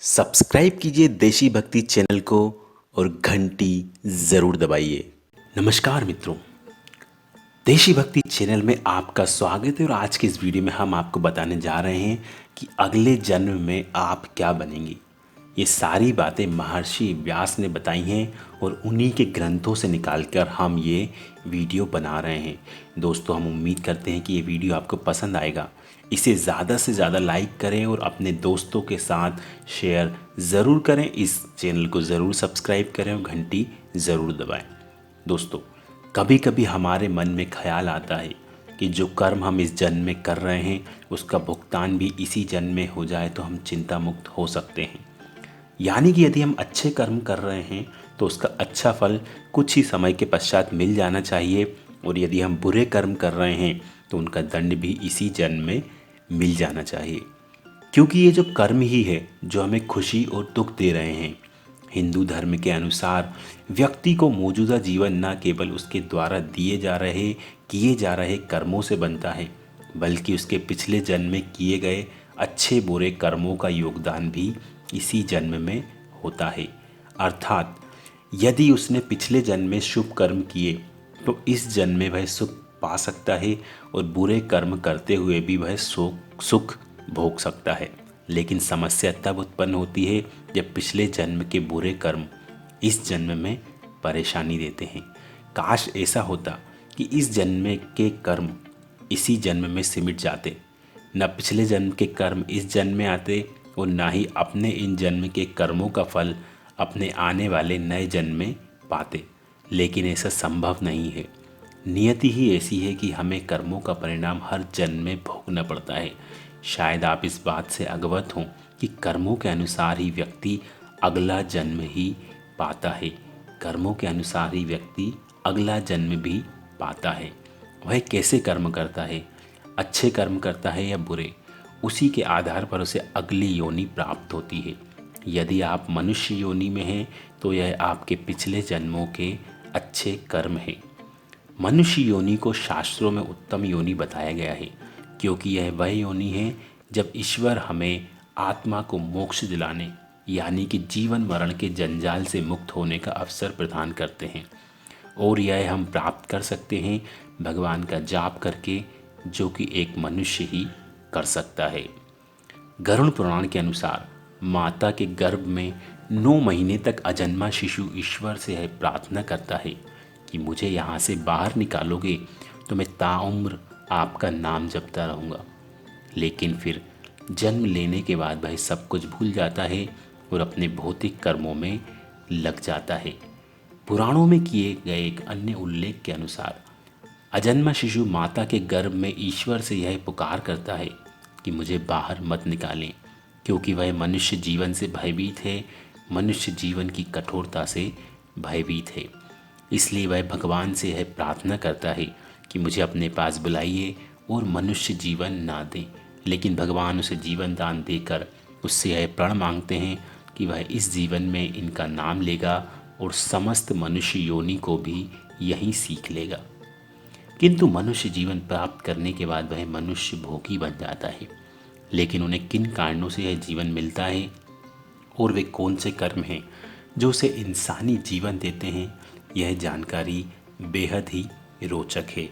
Subscribe कीजिए देशी भक्ति चैनल को और घंटी ज़रूर दबाइए। नमस्कार मित्रों, देशी भक्ति चैनल में आपका स्वागत है। और आज के इस वीडियो में हम आपको बताने जा रहे हैं कि अगले जन्म में आप क्या बनेंगे। ये सारी बातें महर्षि व्यास ने बताई हैं और उन्हीं के ग्रंथों से निकालकर हम ये वीडियो बना रहे हैं। दोस्तों, हम उम्मीद करते हैं कि ये वीडियो आपको पसंद आएगा। इसे ज़्यादा से ज़्यादा लाइक करें और अपने दोस्तों के साथ शेयर ज़रूर करें। इस चैनल को ज़रूर सब्सक्राइब करें और घंटी ज़रूर दबाएं। दोस्तों, कभी कभी हमारे मन में ख्याल आता है कि जो कर्म हम इस जन्म में कर रहे हैं उसका भुगतान भी इसी जन्म में हो जाए तो हम चिंता मुक्त हो सकते हैं। यानी कि यदि हम अच्छे कर्म कर रहे हैं तो उसका अच्छा फल कुछ ही समय के पश्चात मिल जाना चाहिए, और यदि हम बुरे कर्म कर रहे हैं तो उनका दंड भी इसी जन्म में मिल जाना चाहिए। क्योंकि ये जो कर्म ही है जो हमें खुशी और दुख दे रहे हैं। हिंदू धर्म के अनुसार व्यक्ति को मौजूदा जीवन न केवल उसके द्वारा किए जा रहे कर्मों से बनता है, बल्कि उसके पिछले जन्म में किए गए अच्छे बुरे कर्मों का योगदान भी इसी जन्म में होता है। अर्थात यदि उसने पिछले जन्म में शुभ कर्म किए तो इस जन्म में वह सुख पा सकता है, और बुरे कर्म करते हुए भी वह सुख भोग सकता है। लेकिन समस्या तब उत्पन्न होती है जब पिछले जन्म के बुरे कर्म इस जन्म में परेशानी देते हैं। काश ऐसा होता कि इस जन्म के कर्म इसी जन्म में सिमट जाते, न पिछले जन्म के कर्म इस जन्म में आते और ना ही अपने इन जन्म के कर्मों का फल अपने आने वाले नए जन्म में पाते। लेकिन ऐसा संभव नहीं है। नियति ही ऐसी है कि हमें कर्मों का परिणाम हर जन्म में भोगना पड़ता है। शायद आप इस बात से अवगत हों कि कर्मों के अनुसार ही व्यक्ति अगला जन्म ही पाता है। कर्मों के अनुसार ही व्यक्ति अगला जन्म भी पाता है। वह कैसे कर्म करता है, अच्छे कर्म करता है या बुरे, उसी के आधार पर उसे अगली योनि प्राप्त होती है। यदि आप मनुष्य योनि में हैं तो यह आपके पिछले जन्मों के अच्छे कर्म हैं। मनुष्य योनि को शास्त्रों में उत्तम योनि बताया गया है, क्योंकि यह वह योनि है जब ईश्वर हमें आत्मा को मोक्ष दिलाने यानी कि जीवन मरण के जंजाल से मुक्त होने का अवसर प्रदान करते हैं। और यह हम प्राप्त कर सकते हैं भगवान का जाप करके, जो कि एक मनुष्य ही कर सकता है। गरुड़ पुराण के अनुसार माता के गर्भ में 9 महीने तक अजन्मा शिशु ईश्वर से यह प्रार्थना करता है कि मुझे यहाँ से बाहर निकालोगे तो मैं ताउम्र आपका नाम जपता रहूँगा। लेकिन फिर जन्म लेने के बाद वह सब कुछ भूल जाता है और अपने भौतिक कर्मों में लग जाता है। पुराणों में किए गए एक अन्य उल्लेख के अनुसार अजन्मा शिशु माता के गर्भ में ईश्वर से यह पुकार करता है कि मुझे बाहर मत निकालें, क्योंकि वह मनुष्य जीवन से भयभीत है, मनुष्य जीवन की कठोरता से भयभीत है। इसलिए वह भगवान से यह प्रार्थना करता है कि मुझे अपने पास बुलाइए और मनुष्य जीवन ना दें। लेकिन भगवान उसे जीवन दान देकर उससे यह प्रण मांगते हैं कि वह इस जीवन में इनका नाम लेगा और समस्त मनुष्य योनि को भी यही सीख लेगा। किंतु मनुष्य जीवन प्राप्त करने के बाद वह मनुष्य भोगी बन जाता है। लेकिन उन्हें किन कारणों से यह जीवन मिलता है और वे कौन से कर्म हैं जो उसे इंसानी जीवन देते हैं, यह जानकारी बेहद ही रोचक है।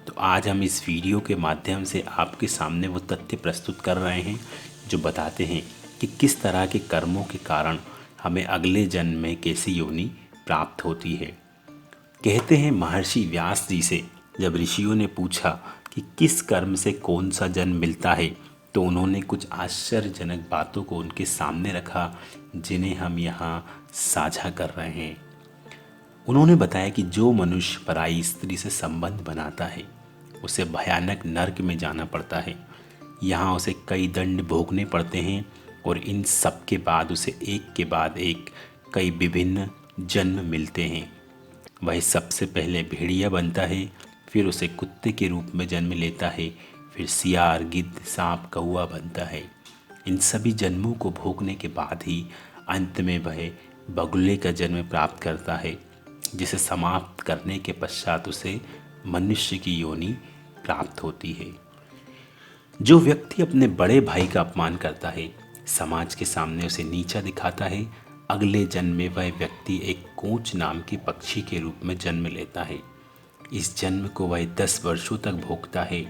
तो आज हम इस वीडियो के माध्यम से आपके सामने वो तथ्य प्रस्तुत कर रहे हैं जो बताते हैं कि किस तरह के कर्मों के कारण हमें अगले जन्म में कैसी योनि प्राप्त होती है। कहते हैं महर्षि व्यास जी से जब ऋषियों ने पूछा कि किस कर्म से कौन सा जन्म मिलता है, तो उन्होंने कुछ आश्चर्यजनक बातों को उनके सामने रखा जिन्हें हम यहाँ साझा कर रहे हैं। उन्होंने बताया कि जो मनुष्य पराई स्त्री से संबंध बनाता है उसे भयानक नरक में जाना पड़ता है। यहाँ उसे कई दंड भोगने पड़ते हैं और इन सब के बाद उसे एक के बाद एक कई विभिन्न जन्म मिलते हैं। वह सबसे पहले भेड़िया बनता है, फिर उसे कुत्ते के रूप में जन्म लेता है, फिर सियार, गिद्ध, सांप, कौवा बनता है। इन सभी जन्मों को भोगने के बाद ही अंत में वह बगुले का जन्म प्राप्त करता है, जिसे समाप्त करने के पश्चात उसे मनुष्य की योनि प्राप्त होती है। जो व्यक्ति अपने बड़े भाई का अपमान करता है, समाज के सामने उसे नीचा दिखाता है। अगले जन्म में वह व्यक्ति एक कोच नाम के पक्षी के रूप में जन्म लेता है। इस जन्म को वह 10 वर्षों तक भोगता है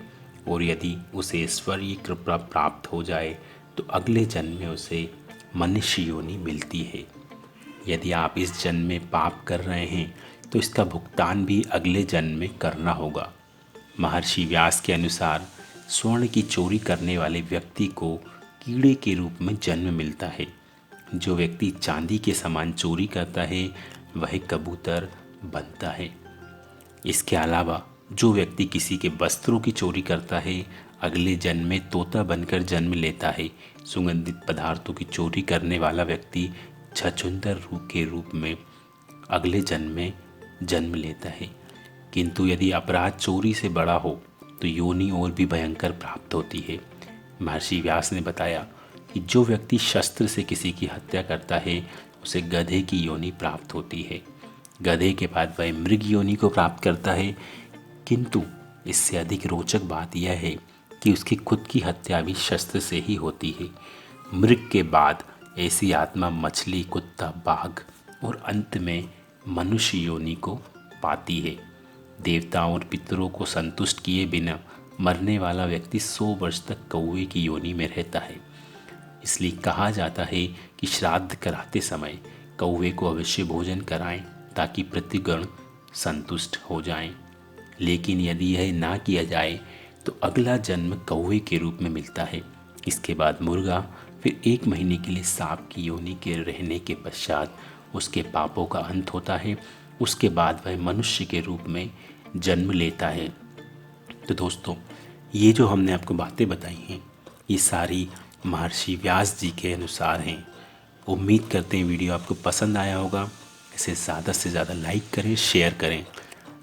और यदि उसे ईश्वरीय कृपा प्राप्त हो जाए तो अगले जन्म में उसे मनुष्य योनि मिलती है। यदि आप इस जन्म में पाप कर रहे हैं तो इसका भुगतान भी अगले जन्म में करना होगा। महर्षि व्यास के अनुसार स्वर्ण की चोरी करने वाले व्यक्ति को कीड़े के रूप में जन्म मिलता है। जो व्यक्ति चांदी के समान चोरी करता है वह कबूतर बनता है। इसके अलावा जो व्यक्ति किसी के वस्त्रों की चोरी करता है अगले जन्म में तोता बनकर जन्म लेता है। सुगंधित पदार्थों की चोरी करने वाला व्यक्ति छछूंदर के रूप में अगले जन्म में जन्म लेता है। किंतु यदि अपराध चोरी से बड़ा हो तो योनि और भी भयंकर प्राप्त होती है। महर्षि व्यास ने बताया कि जो व्यक्ति शस्त्र से किसी की हत्या करता है उसे गधे की योनि प्राप्त होती है। गधे के बाद वह मृग योनि को प्राप्त करता है। किंतु इससे अधिक रोचक बात यह है कि उसकी खुद की हत्या भी शस्त्र से ही होती है। मृग के बाद ऐसी आत्मा मछली, कुत्ता, बाघ और अंत में मनुष्य योनि को पाती है। देवताओं और पितरों को संतुष्ट किए बिना मरने वाला व्यक्ति 100 वर्ष तक कौवे की योनि में रहता है। इसलिए कहा जाता है कि श्राद्ध कराते समय कौवे को अवश्य भोजन कराएं ताकि प्रतिगण संतुष्ट हो जाएं। लेकिन यदि यह ना किया जाए तो अगला जन्म कौवे के रूप में मिलता है। इसके बाद मुर्गा, फिर 1 महीने के लिए सांप की योनि के रहने के पश्चात उसके पापों का अंत होता है। उसके बाद वह मनुष्य के रूप में जन्म लेता है। तो दोस्तों, ये जो हमने आपको बातें बताई हैं ये सारी महर्षि व्यास जी के अनुसार हैं। उम्मीद करते हैं वीडियो आपको पसंद आया होगा। इसे ज़्यादा से ज़्यादा लाइक करें, शेयर करें।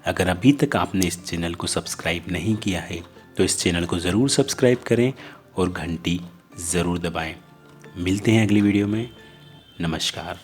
अगर अभी तक आपने इस चैनल को सब्सक्राइब नहीं किया है तो इस चैनल को ज़रूर सब्सक्राइब करें और घंटी ज़रूर दबाएं। मिलते हैं अगली वीडियो में। नमस्कार।